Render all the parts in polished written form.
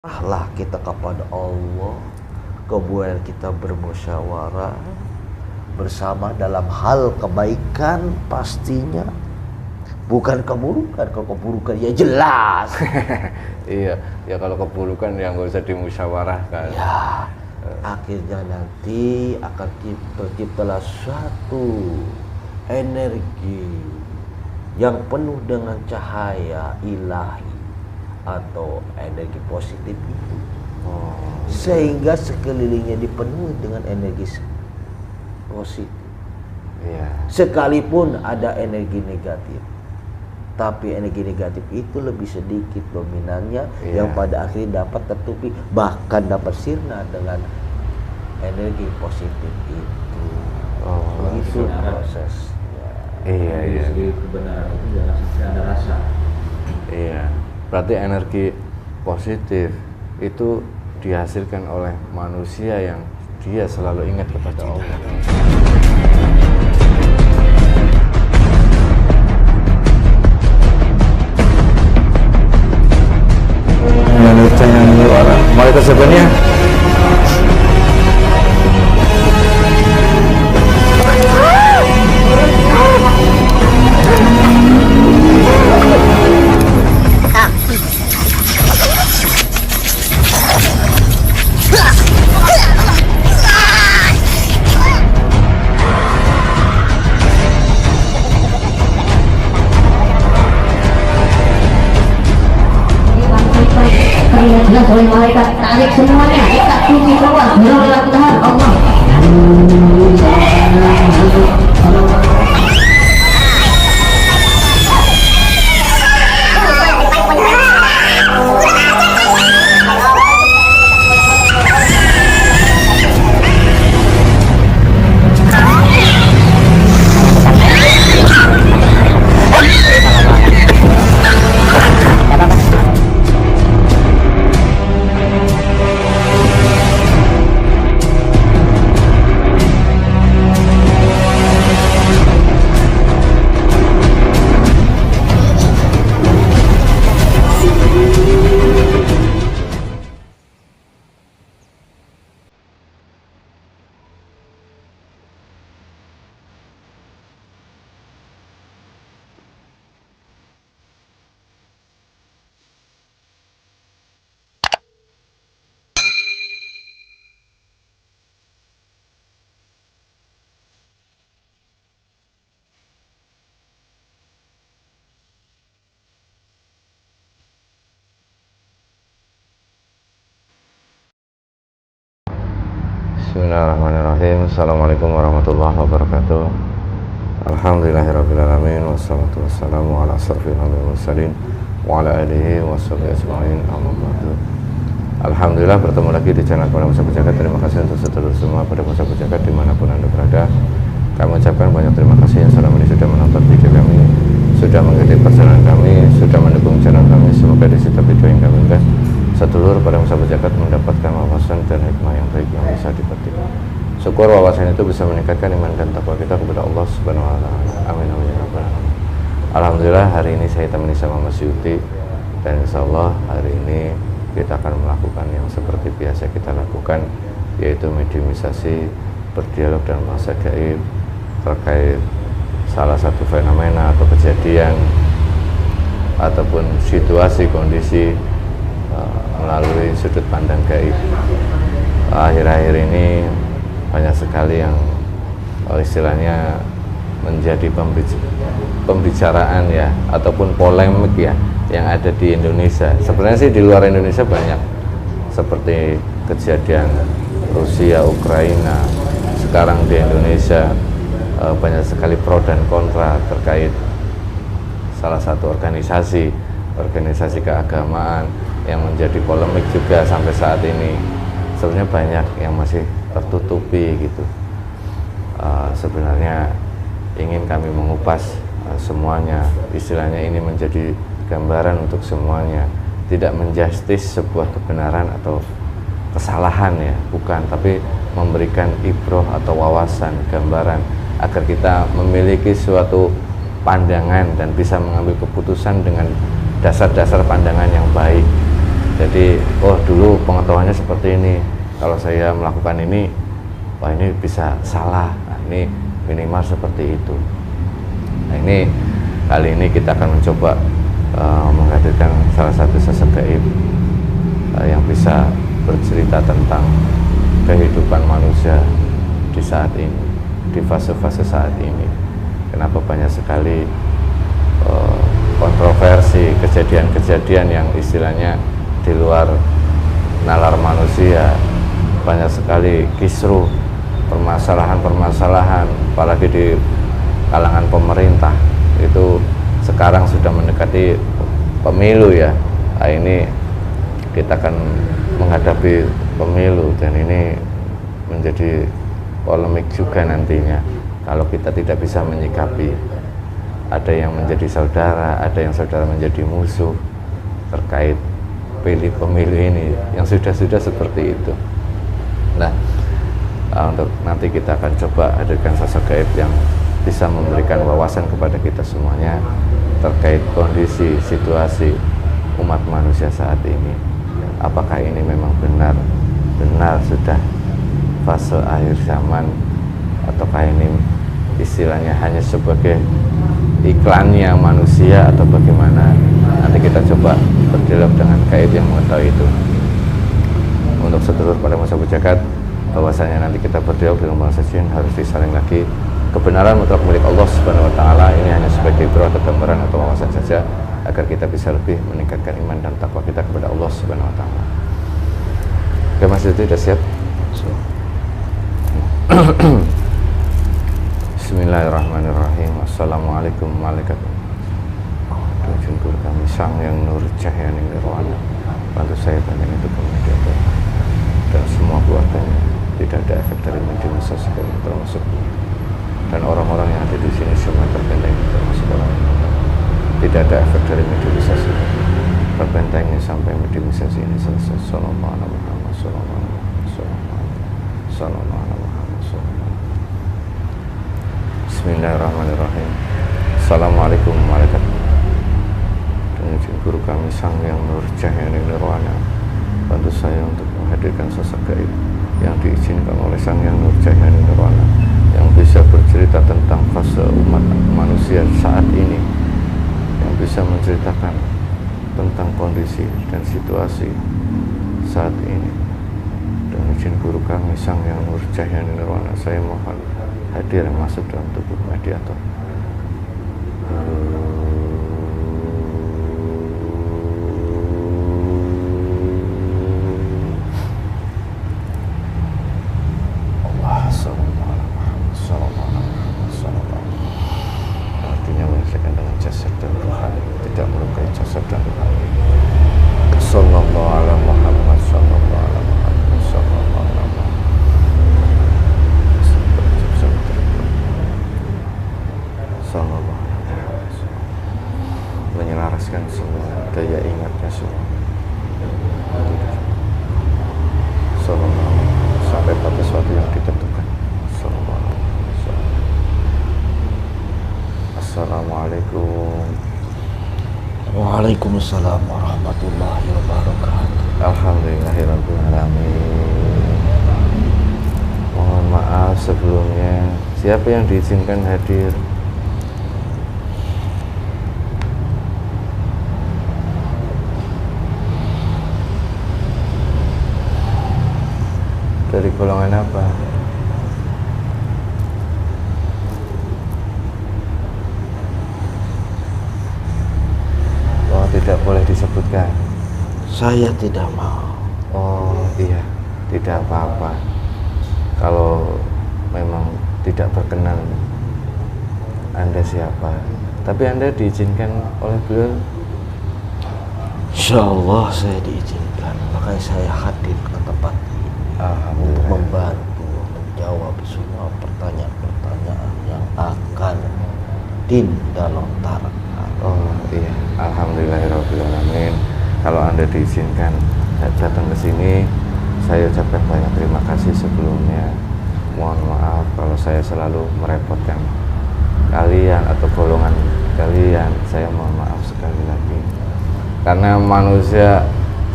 Lah kita kepada Allah, kemudian kita bermusyawarah bersama dalam hal kebaikan pastinya, bukan keburukan. Kalau keburukan ya jelas. Iya, ya kalau keburukan yang nggak usah dimusyawarahkan. Ya, akhirnya nanti akan terciptalah suatu energi yang penuh dengan cahaya ilahi atau energi positif itu, sehingga sekelilingnya dipenuhi dengan energi positif. Iya. Sekalipun ada energi negatif, tapi energi negatif itu lebih sedikit dominannya, Iya. yang pada akhirnya dapat tertutupi, bahkan dapat sirna dengan energi positif itu. Begitu proses. Iya, iya. Segi kebenaran itu jangan sampai ada rasa. Iya. Berarti energi positif itu dihasilkan oleh manusia yang dia selalu ingat kepada Allah. Indonesia yang luar. Mulai tersebutnya. Jelas oleh malaikat, tarik semuanya, kita kunci keluar, bilang Tuhan Allah. Bismillahirrahmanirrahim. Assalamualaikum warahmatullahi wabarakatuh. Alhamdulillahirrabbilalamin. Wassalatu wassalamu ala asrafil anbiya'i wal mursalin wa ala alihi wa sahbihi ajma'in. Amma ba'du. Alhamdulillah bertemu lagi di channel Para Musa Pejagat. Terima kasih untuk sedulur semua pada Musa Pejagat dimanapun Anda berada. Kami ucapkan banyak terima kasih yang selama ini sudah menonton video kami, sudah mengikuti perjalanan kami, sudah mendukung channel kami. Semoga di setiap video yang kami unggah sedulur pada Musa Pejagat mendapatkan wawasan dan hikmah yang baik yang bisa dipetik. Syukur wawasan itu bisa meningkatkan iman dan takwa kita kepada Allah Subhanahu wa taala. Amin amin ya rabbal alamin. Alhamdulillah hari ini saya temani sama Mas Yuti, dan insyaallah hari ini kita akan melakukan yang seperti biasa kita lakukan, yaitu mediumisasi, berdialog dan bahasa gaib terkait salah satu fenomena atau kejadian ataupun situasi kondisi melalui sudut pandang gaib. Akhir-akhir ini banyak sekali yang istilahnya menjadi pembicaraan ya, ataupun polemik ya, yang ada di Indonesia. Sebenarnya sih di luar Indonesia banyak, seperti kejadian Rusia, Ukraina. Sekarang di Indonesia banyak sekali pro dan kontra terkait salah satu organisasi keagamaan yang menjadi polemik juga sampai saat ini. Sebenarnya banyak yang masih tertutupi gitu. Sebenarnya ingin kami mengupas semuanya, istilahnya ini menjadi gambaran untuk semuanya, tidak menjustis sebuah kebenaran atau kesalahan ya, bukan, tapi memberikan ibroh atau wawasan, gambaran agar kita memiliki suatu pandangan dan bisa mengambil keputusan dengan dasar-dasar pandangan yang baik. Jadi dulu pengetahuannya seperti ini, kalau saya melakukan ini, wah ini bisa salah, nah, ini minimal seperti itu. Nah ini kali ini kita akan mencoba menghadirkan salah satu sosok gaib yang bisa bercerita tentang kehidupan manusia di saat ini, di fase-fase saat ini. Kenapa banyak sekali kontroversi, kejadian-kejadian yang istilahnya di luar nalar manusia, banyak sekali kisruh, permasalahan-permasalahan, apalagi di kalangan pemerintah. Itu sekarang sudah mendekati pemilu ya. Nah, ini kita akan menghadapi pemilu dan ini menjadi polemik juga nantinya kalau kita tidak bisa menyikapi. Ada yang menjadi saudara, ada yang saudara menjadi musuh terkait pilih pemilu ini yang sudah seperti itu. Nah, untuk nanti kita akan coba hadirkan sosok gaib yang bisa memberikan wawasan kepada kita semuanya terkait kondisi, situasi umat manusia saat ini. Apakah ini memang benar sudah fase akhir zaman, ataukah ini istilahnya hanya sebagai iklannya manusia atau bagaimana? Nanti kita coba berdialog dengan gaib yang mengetahui itu. Untuk sedulur pada masa berjagat, bahwasanya nanti kita berdialog dengan bangsa jin harus disaling lagi. Kebenaran mutlak milik Allah Subhanahu wa taala, ini hanya sebagai ibrah atau gambaran atau wawasan saja agar kita bisa lebih meningkatkan iman dan takwa kita kepada Allah Subhanahu wa taala. Oke, Mas Diti sudah siap? Bismillahirrahmanirrahim. Assalamualaikum warahmatullahi wabarakatuh. Jungkur kami sang yang nur cahaya nirwana, bantu saya banyak untuk mediator dan semua keluarganya. Tidak ada efek dari media sosial termasuk, dan orang-orang yang ada di sini semua terbenteng termasuk orang yang tidak ada efek dari media sosial. Terbentengnya sampai media sosial ini selesai. Sallallahu alaihi Muhammad sallallahu alaihi wasallam. Bismillahirrahmanirrahim. Assalamualaikum warahmatullahi wabarakatuh. Dengan izin guru kami sang yang nur cahaya nirwana, bantu saya untuk menghadirkan sosok gaib yang diizinkan oleh sang yang nur cahaya nirwana, yang bisa bercerita tentang fase umat manusia saat ini, yang bisa menceritakan tentang kondisi dan situasi saat ini. Dengan izin guru kami sang yang nur cahaya nirwana, saya mohon hadir masuk dalam tubuh mediator. Allah sallallahu alaihi wasallam. Artinya menyelesaikan dengan jasad dan rohani, tidak melukai jasad dan rohani. Sallallahu alaihi Muhammad sallallahu alaihi Muhammad sallallahu alaihi menyelaraskan semua daya ingatnya semua sampai pada sesuatu yang ditentukan. Assalamualaikum. Waalaikumsalam warahmatullahi wabarakatuh. Alhamdulillahirabbil alamin. Mohon maaf sebelumnya. Siapa yang diizinkan hadir? Dari golongan apa? Oh, tidak boleh disebutkan. Saya tidak mau. Oh iya, tidak apa-apa. Kalau memang tidak berkenan Anda siapa, tapi Anda diizinkan oleh beliau. Insya Allah saya diizinkan, makanya saya hadir ke tempat ini untuk membantu menjawab semua pertanyaan-pertanyaan yang akan Dinda lontarkan. Oh iya, alhamdulillahirabbil alamin. Kalau Anda diizinkan datang ke sini, saya ucapkan banyak terima kasih sebelumnya. Mohon maaf kalau saya selalu merepotkan kalian atau golongan kalian. Saya mohon maaf sekali lagi. Karena manusia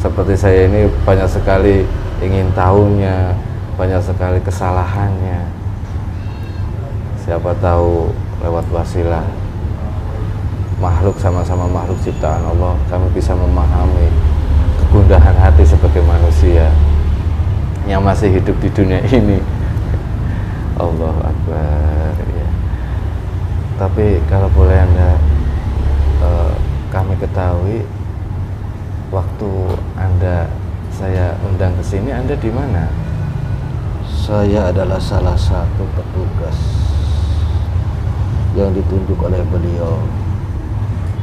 seperti saya ini banyak sekali ingin tahunya, banyak sekali kesalahannya. Siapa tahu lewat wasilah makhluk, sama-sama makhluk ciptaan Allah, kami bisa memahami kegundahan hati sebagai manusia yang masih hidup di dunia ini. Allahu Akbar ya. Tapi kalau boleh Anda kami ketahui, waktu saya undang ke sini, Anda di mana? Saya adalah salah satu petugas yang ditunjuk oleh beliau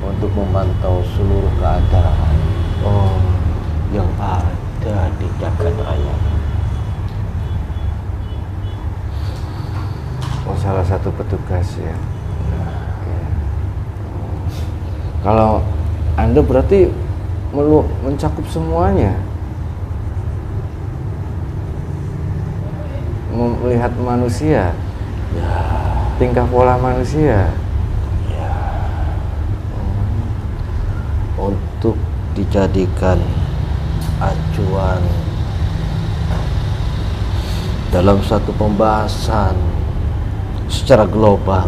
untuk memantau seluruh keadaan yang ada di jagat raya. Oh, salah satu petugas ya. Kalau Anda berarti mencakup semuanya, melihat manusia, Ya, tingkah pola manusia, ya. Untuk dijadikan acuan dalam satu pembahasan secara global.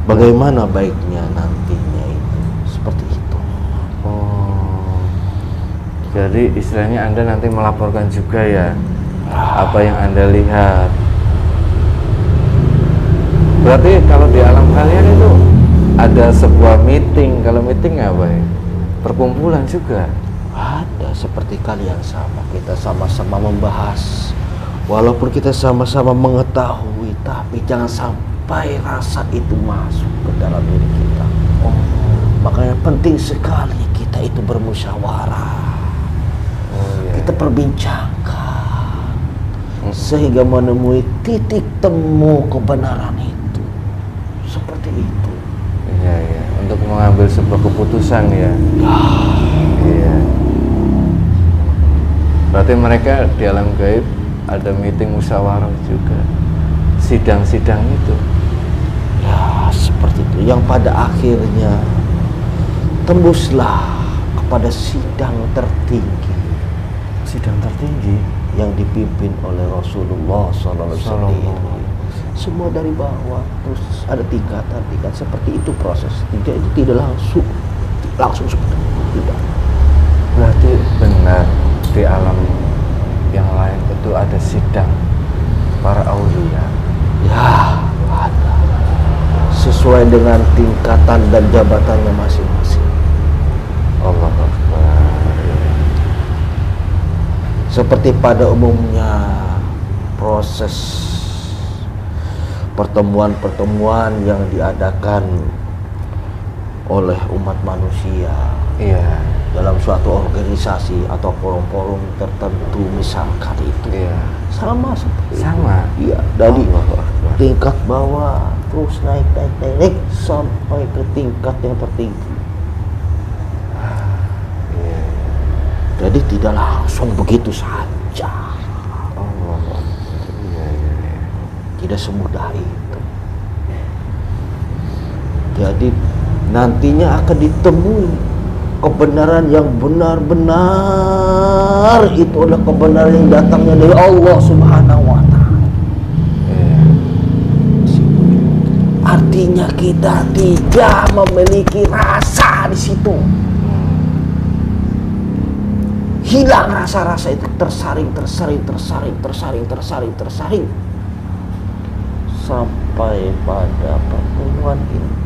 Bagaimana baiknya nantinya itu seperti itu. Jadi istilahnya Anda nanti melaporkan juga ya apa yang Anda lihat. Berarti kalau di alam kalian itu ada sebuah meeting. Kalau meeting apa ya? Perkumpulan juga. Ada seperti kalian sama, kita sama-sama membahas. Walaupun kita sama-sama mengetahui, tapi jangan sampai rasa itu masuk ke dalam diri kita. Makanya penting sekali kita itu bermusyawarah. Kita perbincangkan sehingga menemui titik temu kebenaran itu. Seperti itu. Iya, iya. Untuk mengambil sebuah keputusan ya. Iya. Berarti mereka di alam gaib ada meeting musyawarah juga, sidang-sidang itu. Ya, seperti itu. Yang pada akhirnya tembuslah kepada sidang tertinggi. Sidang tertinggi Yang dipimpin oleh Rasulullah SAW. Semua dari bawah, terus ada tingkatan seperti itu proses. Tidak, itu tidak langsung seperti itu. Tidak. Berarti benar di alam yang lain itu ada sidang para aulia. Ya, ada. Sesuai dengan tingkatan dan jabatannya masing-masing. Allah Akbar. Seperti pada umumnya proses pertemuan-pertemuan yang diadakan oleh umat manusia. Iya. Dalam suatu organisasi atau forum-forum tertentu misalkan itu. Iya. Sama seperti Sama. itu. Iya, dari Allahu Akbar. tingkat bawah terus naik sampai ke tingkat yang tertinggi. Iya. Jadi tidak langsung begitu saja. Allah Akbar. Iya, iya, iya. Tidak semudah itu. Jadi nantinya akan ditemui kebenaran yang benar-benar, itu adalah kebenaran yang datangnya dari Allah Subhanahu wa Ta'ala. Artinya kita tidak memiliki rasa di situ. Hilang rasa-rasa itu, tersaring sampai pada pertemuan inti.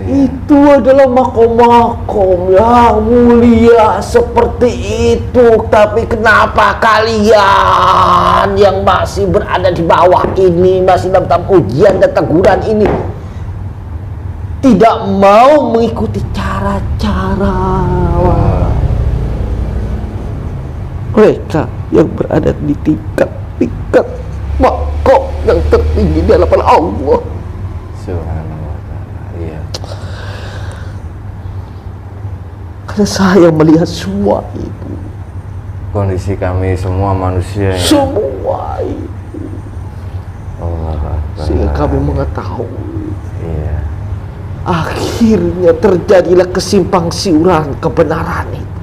Itu adalah makom-makom yang mulia seperti itu. Tapi kenapa kalian yang masih berada di bawah ini, masih dalam ujian dan teguran ini, tidak mau mengikuti cara-cara mereka yang berada di tingkat makom yang tertinggi di hadapan Allah Subhanallah wa ta'ala. Iya. Karena saya melihat semua itu, Kondisi kami semua manusia ya. semua itu, Allah Akbar. sehingga kami mengetahui Iya. akhirnya terjadilah kesimpang siuran kebenaran itu.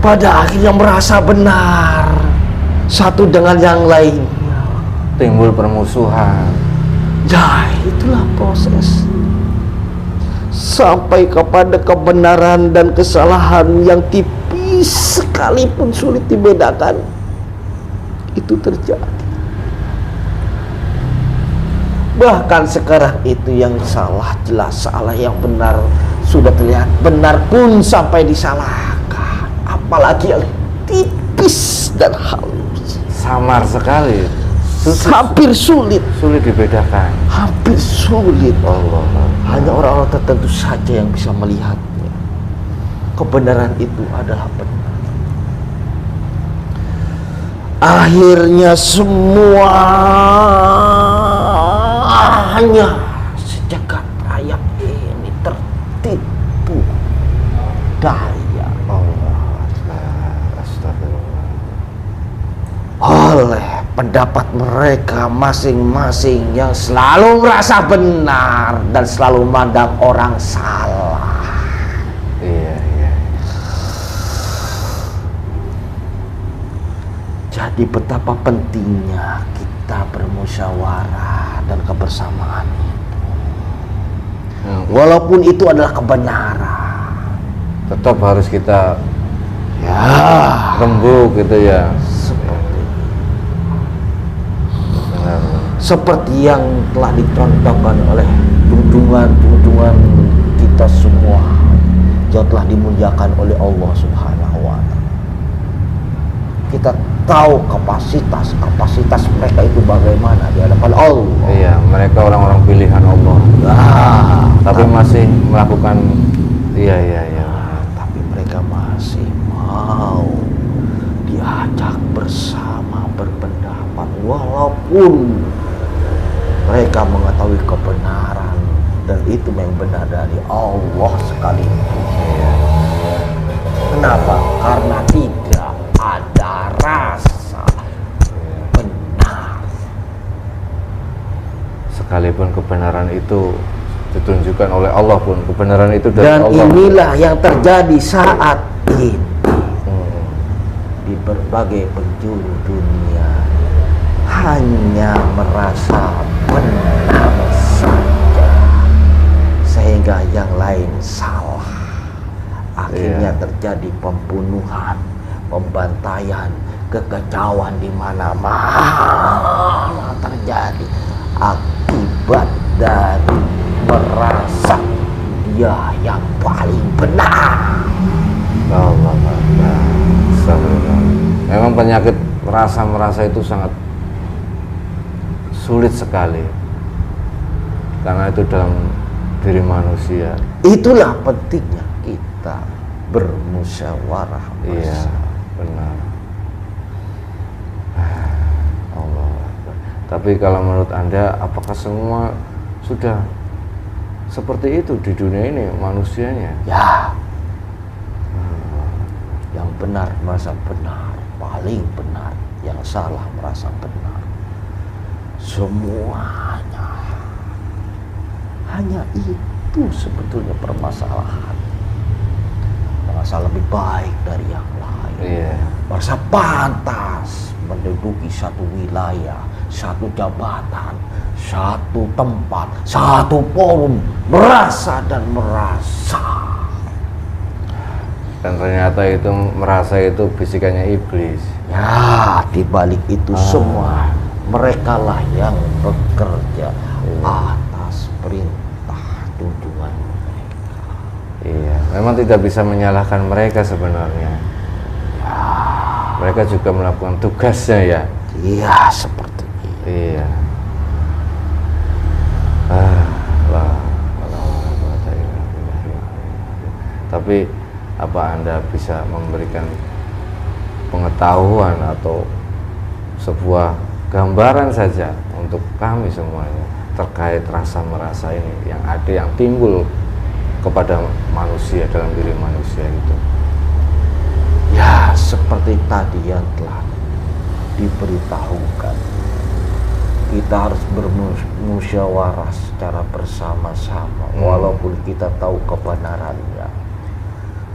Pada akhirnya merasa benar satu dengan yang lainnya. Timbul permusuhan. Ya, itulah proses. Sampai kepada kebenaran dan kesalahan yang tipis sekalipun sulit dibedakan, itu terjadi. Bahkan sekarang itu yang salah jelas salah, yang benar sudah terlihat benar pun sampai disalahkan. Apalagi yang tipis dan halus, Samar sekali. hampir sulit Dibedakan. hampir sulit. Allah. Hanya orang-orang tertentu saja yang bisa melihatnya. Kebenaran itu adalah benar. Akhirnya semuanya sejagat raya ini tertipu daya oleh pendapat mereka masing-masing yang selalu merasa benar dan selalu memandang orang salah. Iya. Jadi betapa pentingnya kita bermusyawarah dan kebersamaan itu. Walaupun itu adalah kebenaran, Tetap harus kita ya, rembuk gitu ya. Benar. seperti yang telah dicontohkan oleh junjungan kita semua yang telah dimuliakan oleh Allah Subhanahu wa Ta'ala. Kita tahu kapasitas mereka itu bagaimana di hadapan Allah. Iya, mereka orang-orang pilihan Allah. Tapi masih melakukan Tapi mereka masih mau diajak bersama berpendapat, walaupun mereka mengetahui kebenaran dan itu yang benar dari Allah sekalipun. Kenapa? Karena tidak ada rasa benar. Sekalipun kebenaran itu ditunjukkan oleh Allah pun, kebenaran itu dari Dan Allah. inilah yang terjadi saat ini di berbagai penjuru dunia. Hanya merasa benar saja, sehingga yang lain salah. Akhirnya terjadi pembunuhan, pembantaian, kekacauan di mana-mana terjadi akibat dari merasa dia yang paling benar. Allah. Memang penyakit merasa itu sangat sulit sekali, karena itu dalam diri manusia. Itulah pentingnya kita bermusyawarah Iya, bersama. benar. Allah. Tapi kalau menurut Anda, apakah semua sudah seperti itu di dunia ini manusianya? Ya, yang benar merasa benar, paling benar. Yang salah merasa benar. Semuanya hanya itu sebetulnya permasalahan. Merasa lebih baik dari yang lain. Iya. Merasa pantas menduduki satu wilayah, satu jabatan, satu tempat, satu forum. Merasa. Dan ternyata itu merasa itu bisikannya iblis. Ya, di balik itu semua merekalah yang bekerja atas perintah junjungan mereka. Iya, memang tidak bisa menyalahkan mereka sebenarnya. Mereka juga melakukan tugasnya ya. Iya, seperti itu. Iya. Tapi apa Anda bisa memberikan pengetahuan atau sebuah gambaran saja untuk kami semuanya terkait rasa merasa ini yang ada, yang timbul kepada manusia, dalam diri manusia itu? Ya, seperti tadi yang telah diberitahukan. kita harus bermusyawarah secara bersama-sama walaupun kita tahu kebenarannya.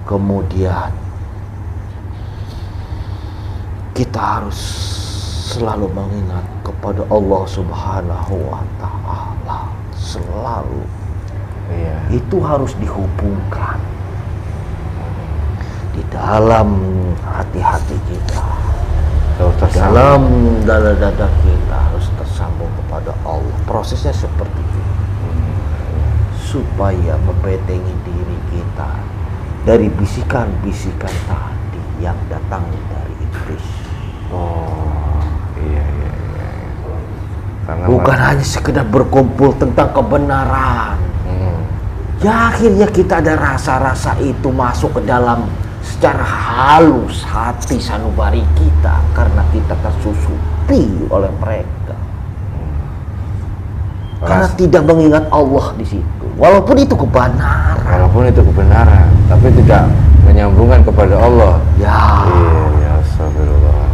Kemudian kita harus selalu mengingat kepada Allah Subhanahu wa Ta'ala, selalu. Itu harus dihubungkan di dalam hati-hati kita, dalam dada kita harus tersambung kepada Allah. Prosesnya seperti itu, supaya membentengi diri kita dari bisikan-bisikan tadi yang datang dari iblis. Karena bukan hanya sekedar berkumpul tentang kebenaran. Ya akhirnya kita ada rasa-rasa itu masuk ke dalam secara halus hati sanubari kita karena kita tersusupi oleh mereka. Karena tidak mengingat Allah di situ. Walaupun itu kebenaran. Tapi tidak menyambungkan kepada Allah. Ya. Iya, astagfirullahaladzim.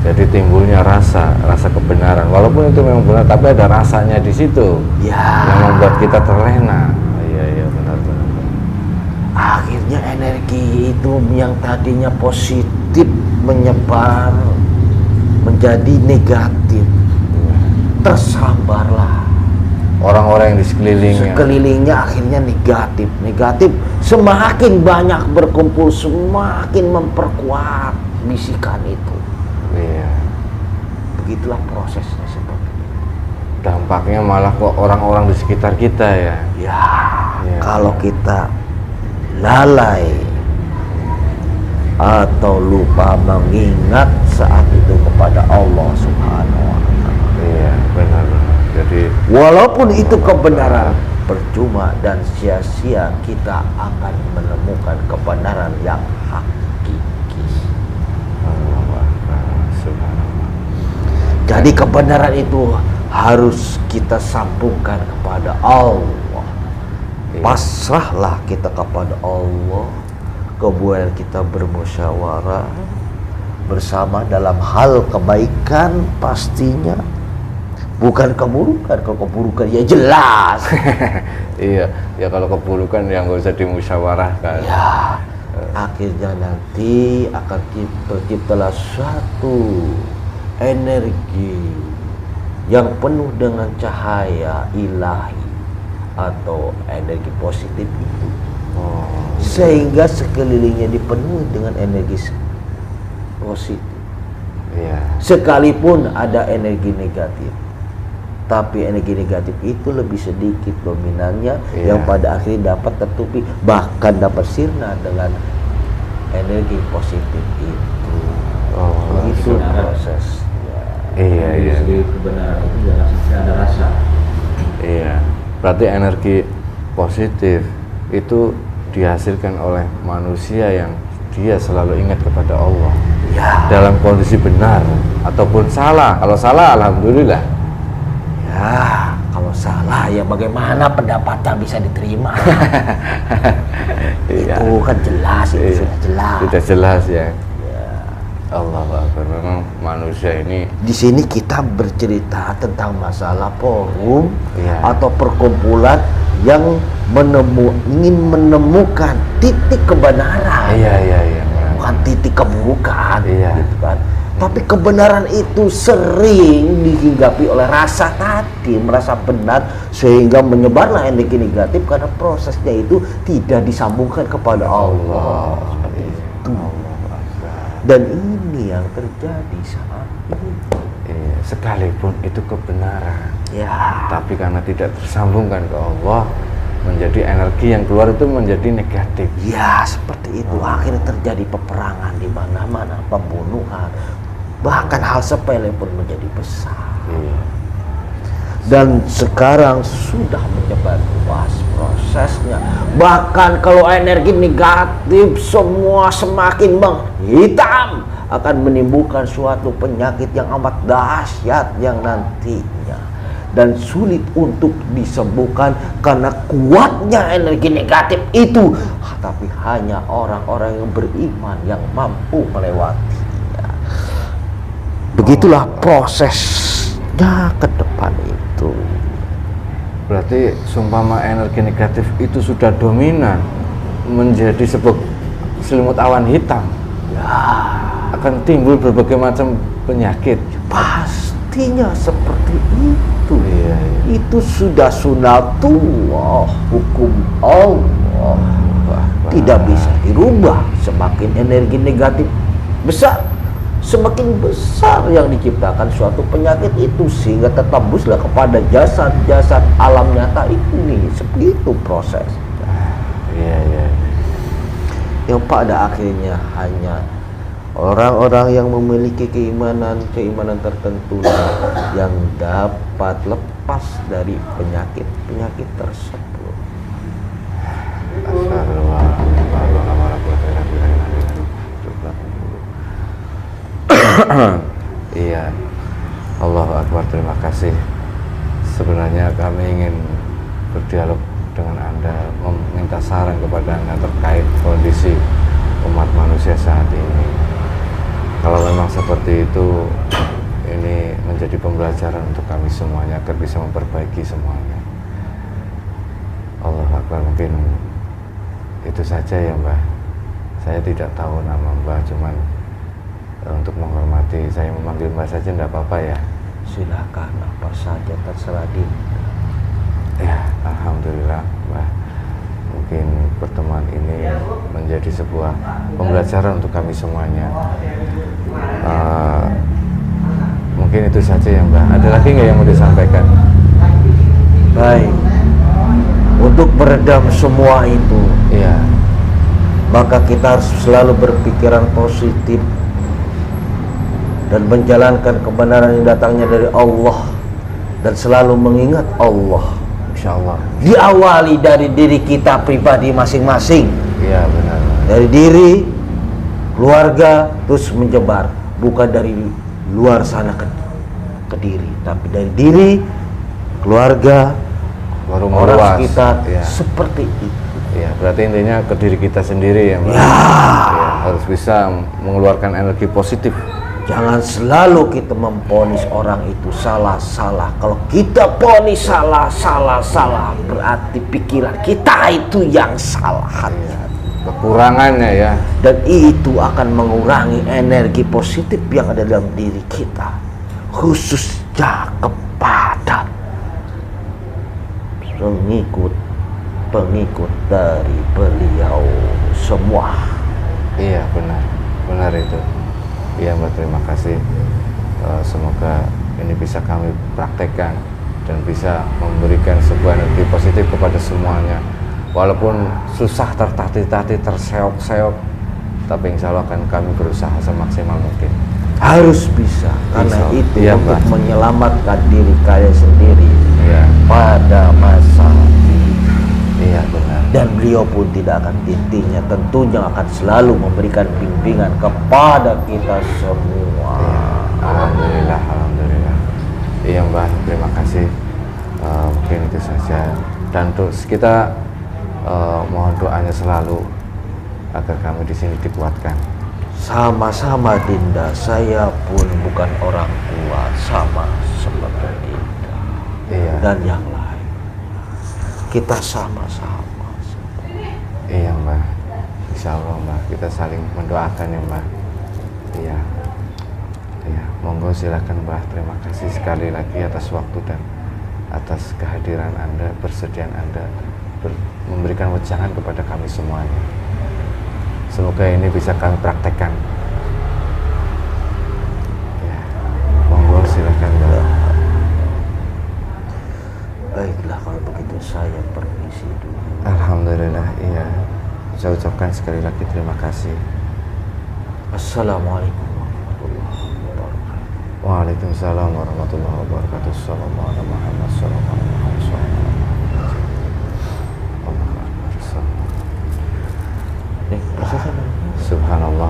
Jadi timbulnya rasa kebenaran. Walaupun itu memang benar, tapi ada rasanya di situ. Ya. Yang membuat kita terlena. Iya, benar. Akhirnya energi itu yang tadinya positif menyebar menjadi negatif. Tersambarlah orang-orang yang di sekelilingnya akhirnya negatif. Semakin banyak berkumpul, semakin memperkuat bisikan itu. Iya. Begitulah prosesnya seperti itu. Dampaknya malah ke orang-orang di sekitar kita ya. Ya. Kalau kita lalai atau lupa mengingat saat itu kepada Allah Subhanahu wa Ta'ala. Iya, benar. Jadi walaupun itu kebenaran, percuma dan sia-sia kita akan menemukan kebenaran yang hakiki. Jadi kebenaran itu harus kita sambungkan kepada Allah. Pasrahlah kita kepada Allah. Kemudian kita bermusyawarah bersama dalam hal kebaikan pastinya. Bukan keburukan. Kalau keburukan ya jelas. Iya, ya kalau keburukan yang nggak usah dimusyawarahkan. Ya, akhirnya nanti akan terciptalah suatu energi yang penuh dengan cahaya ilahi atau energi positif itu. Sehingga sekelilingnya dipenuhi dengan energi positif. Iya. Sekalipun ada energi negatif, tapi energi negatif itu lebih sedikit dominannya, yang pada akhirnya dapat tertutupi, bahkan dapat sirna dengan energi positif itu. Itu proses. Iya. Jadi kebenaran itu jangan sampai ada rasa. Iya. Berarti energi positif itu dihasilkan oleh manusia yang dia selalu ingat kepada Allah. Ya. Dalam kondisi benar ataupun salah. Kalau salah, alhamdulillah. Ya, kalau salah ya bagaimana pendapatnya bisa diterima? Itu kan jelas, itu sudah jelas. Sudah jelas ya. Allahu Akbar. Memang manusia ini. Di sini kita bercerita tentang masalah forum Iya. atau perkumpulan yang ingin menemukan titik kebenaran. Iya. Bukan titik keburukan, Iya. gitu kan. Tapi kebenaran itu sering dihinggapi oleh rasa tadi, merasa benar, sehingga menyebarlah energi negatif karena prosesnya itu tidak disambungkan kepada Allah. Seperti itu. Dan ini yang terjadi saat ini. Sekalipun itu kebenaran, Ya. tapi karena tidak tersambungkan ke Allah, menjadi energi yang keluar itu menjadi negatif. Ya, seperti itu. Akhirnya terjadi peperangan di mana-mana, pembunuhan, bahkan hal sepele pun menjadi besar. Iya. Dan sekarang sudah menyebar luas prosesnya. Bahkan kalau energi negatif semua semakin menghitam, akan menimbulkan suatu penyakit yang amat dahsyat yang nantinya dan sulit untuk disembuhkan karena kuatnya energi negatif itu. Tapi hanya orang-orang yang beriman yang mampu melewatinya. Begitulah prosesnya ke depan itu. Berarti seumpama energi negatif itu sudah dominan menjadi sebuah selimut awan hitam, akan timbul berbagai macam penyakit. Pastinya seperti itu. Iya. Itu sudah sunatullah, hukum Allah. Tidak bisa dirubah. Semakin energi negatif besar, semakin besar yang diciptakan suatu penyakit itu, sehingga tertembuslah kepada jasad-jasad alam nyata ini. Seperti itu proses. Iya. Yang pada akhirnya hanya orang-orang yang memiliki keimanan tertentu yang dapat lepas dari penyakit tersebut. Iya. Allahu Akbar, terima kasih. Sebenarnya kami ingin berdialog dengan Anda, meminta saran kepada Anda terkait kondisi umat manusia saat ini. Kalau memang seperti itu, ini menjadi pembelajaran untuk kami semuanya agar bisa memperbaiki semuanya. Allah Akbar, mungkin itu saja ya Mbah. Saya tidak tahu nama Mbah, cuman untuk menghormati saya memanggil Mbah saja tidak apa-apa ya. Silakan, apa saja terserah Dinda. Ya, alhamdulillah Mbah. Mungkin pertemuan ini menjadi sebuah pembelajaran untuk kami semuanya. Mungkin itu saja ya Mbah. Ada lagi nggak yang mau disampaikan? Baik. Untuk meredam semua itu, Iya. maka kita harus selalu berpikiran positif dan menjalankan kebenaran yang datangnya dari Allah, dan selalu mengingat Allah. Insya Allah. Diawali dari diri kita pribadi masing-masing. Iya benar. Dari diri, keluarga, terus menyebar. Bukan dari luar sana ke diri, tapi dari diri, keluarga, Baru orang meluas. sekitar. Iya. Seperti itu. Iya, berarti intinya ke diri kita sendiri ya Mbak. Ya. Iya, harus bisa mengeluarkan energi positif. Jangan selalu kita memponis orang itu salah. Kalau kita ponis salah, berarti pikiran kita itu yang salah. Kekurangannya ya. Dan itu akan mengurangi energi positif yang ada dalam diri kita, khususnya kepada pengikut dari beliau semua. Iya benar itu. Iya Mbak, terima kasih. Semoga ini bisa kami praktekkan dan bisa memberikan sebuah energi positif kepada semuanya. Walaupun susah, tertatih-tatih, terseok-seok, tapi insya Allah akan kami berusaha semaksimal mungkin. Harus bisa, karena Insya Allah. itu Iya, untuk Mbak. menyelamatkan diri kalian sendiri Iya. pada masa ini. Iya benar. Dan beliau pun tidak akan tintinya, tentunya akan selalu memberikan bimbingan kepada kita semua. Iya. Alhamdulillah. Iya Mbak, terima kasih. Mungkin itu saja. Dan terus kita mohon doanya selalu agar kami di sini dikuatkan. Sama-sama Dinda, saya pun bukan orang kuat sama seperti Dinda. Iya. Dan yang lain, kita sama-sama. Iya Mbak, insya Allah Mbak, kita saling mendoakan ya Mbak. Iya, monggo silakan Mbak. Terima kasih sekali lagi atas waktu dan atas kehadiran Anda, persediaan Anda memberikan wejangan kepada kami semuanya. Semoga ini bisa kami praktekkan. Ya, monggo silakan Mbak. Baiklah, kalau begitu saya permisi dulu. Alhamdulillah, iya. Saya ucapkan sekali lagi terima kasih. Assalamualaikum warahmatullahi wabarakatuh. Waalaikumsalam warahmatullahi wabarakatuh. Sallallahu alaihi Muhammad sallallahu alaihi wasallam. Subhanallah.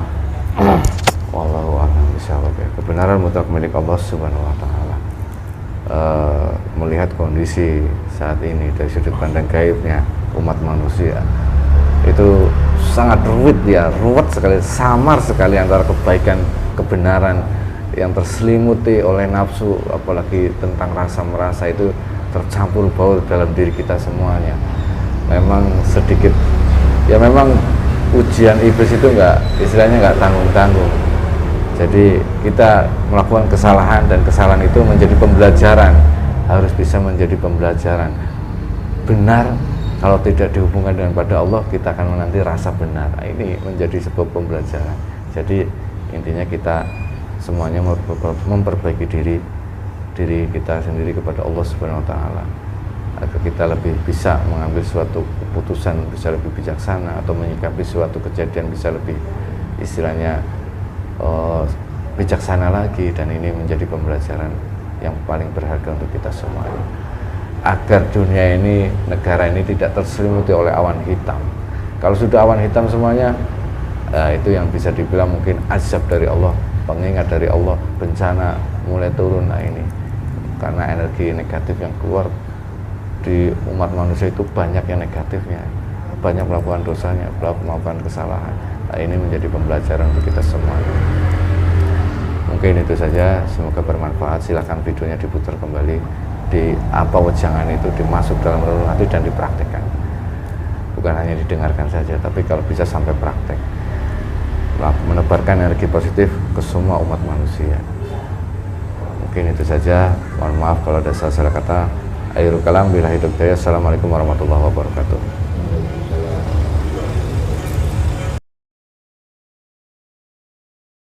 Wallahu a'lam bishawab. Kebenaran mutlak milik Allah Subhanahu wa taala. Melihat kondisi saat ini dari sudut pandang gaibnya umat manusia, itu sangat ruwet sekali, samar sekali antara kebaikan, kebenaran yang terselimuti oleh nafsu, apalagi tentang rasa merasa itu tercampur baur dalam diri kita semuanya. Memang sedikit, ya memang ujian iblis itu istilahnya nggak tanggung-tanggung. Jadi kita melakukan kesalahan, dan kesalahan itu menjadi pembelajaran, harus bisa menjadi pembelajaran. Benar kalau tidak dihubungkan dengan pada Allah, kita akan menanti rasa benar. Nah, ini menjadi sebuah pembelajaran. Jadi intinya kita semuanya memperbaiki diri kita sendiri kepada Allah Subhanahu wa taala, agar kita lebih bisa mengambil suatu keputusan, bisa lebih bijaksana, atau menyikapi suatu kejadian bisa lebih istilahnya bijaksana lagi. Dan ini menjadi pembelajaran yang paling berharga untuk kita semuanya, agar dunia ini, negara ini tidak terselimuti oleh awan hitam. Kalau sudah awan hitam semuanya, itu yang bisa dibilang mungkin azab dari Allah, pengingat dari Allah, bencana mulai turun. Nah ini karena energi negatif yang keluar di umat manusia itu banyak yang negatifnya, banyak melakukan dosanya, melakukan kesalahan. Nah, ini menjadi pembelajaran untuk kita semua. Mungkin itu saja, semoga bermanfaat. Silakan videonya diputar kembali, di apa wejangan itu dimasuk dalam relung hati dan dipraktekkan. Bukan hanya didengarkan saja, tapi kalau bisa sampai praktek, menebarkan energi positif ke semua umat manusia. Mungkin itu saja. Mohon maaf kalau ada salah kata. Akhirul kalam, billahi taufiq. Assalamualaikum warahmatullahi wabarakatuh.